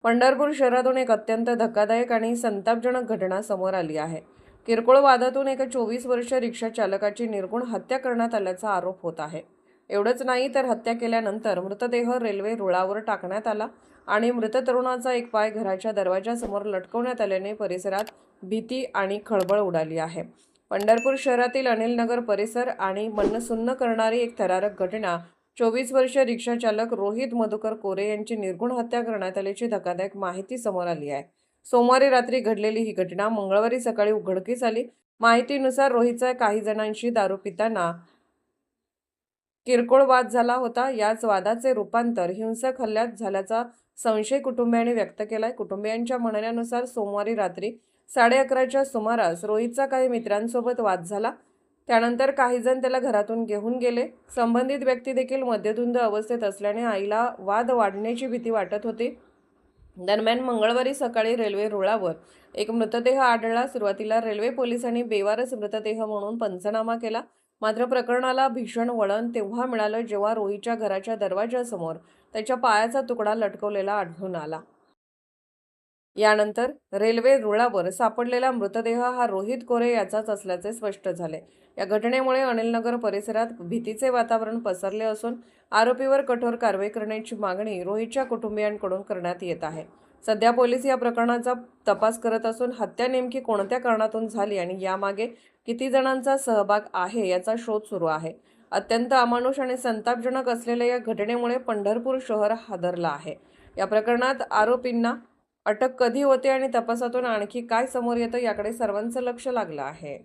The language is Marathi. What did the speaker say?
पंढरपूर शहरातून एक अत्यंत धक्कादायक आणि संतापजनक घटना समोर आली आहे। किरकोळ वादातून एका 24 वर्षीय रिक्षा चालकाची निर्घृण हत्या करण्यात आल्याचा आरोप होत आहे। एवढंच नाही तर हत्या केल्यानंतर मृतदेह रेल्वे रुळावर टाकण्यात आला आणि मृत तरुणाचा एक पाय घराच्या दरवाजासमोर लटकवण्यात आल्याने परिसरात भीती आणि खळबळ उडाली आहे। पंढरपूर शहरातील अनिल नगर परिसर आणि मन सुन्न करणारी एक थरारक घटना 24 वर्षीय रिक्षा चालक रोहित मधुकर कोरे यांची निर्घृण हत्या करण्यात आल्याची धक्कादायक माहिती समोर आली आहे। सोमवारी रात्री घडलेली ही घटना मंगळवारी सकाळी उघडकीस आली। माहितीनुसार रोहितचा काही जणांशी दारू पिताना किरकोळ वाद झाला होता। याच वादाचे रूपांतर हिंसक हल्ल्यात झाल्याचा संशय कुटुंबियांनी व्यक्त केलाय। कुटुंबियांच्या म्हणण्यानुसार सोमवारी रात्री 11:30च्या सुमारास रोहितचा काही मित्रांसोबत वाद झाला। त्यानंतर काही जण त्याला घरातून घेऊन गेले। संबंधित व्यक्ती देखील मद्यधुंद अवस्थेत असल्याने आईला वाद वाढण्याची भीती वाटत होती। दरम्यान मंगळवारी सकाळी रेल्वे रुळावर एक मृतदेह आढळला। सुरुवातीला रेल्वे पोलिसांनी बेवारस मृतदेह म्हणून पंचनामा केला। मात्र प्रकरणाला भीषण वळण तेव्हा मिळालं जेव्हा रोहितच्या घराच्या दरवाजासमोर त्याच्या पायाचा तुकडा लटकवलेला आढळून आला। यानंतर रेल्वे रुळावर सापडलेला मृतदेह हा रोहित कोरे याचाच असल्याचे स्पष्ट झाले। या घटनेमुळे अनिलनगर परिसरात भीतीचे वातावरण पसरले असून आरोपीवर कठोर कारवाई करण्याची मागणी रोहितच्या कुटुंबियांकडून करण्यात येत आहे। सध्या पोलीस या प्रकरणाचा तपास करत असून हत्या नेमकी कोणत्या कारणातून झाली आणि यामागे किती जणांचा सहभाग आहे याचा शोध सुरू आहे। अत्यंत अमानुष आणि संतापजनक असलेल्या या घटनेमुळे पंढरपूर शहर हादरलं आहे। या प्रकरणात आरोपींना अटक कधी होते आणि तपासातून आणखी काय समोर येतं याकडे सर्वांचं लक्ष लागलं आहे।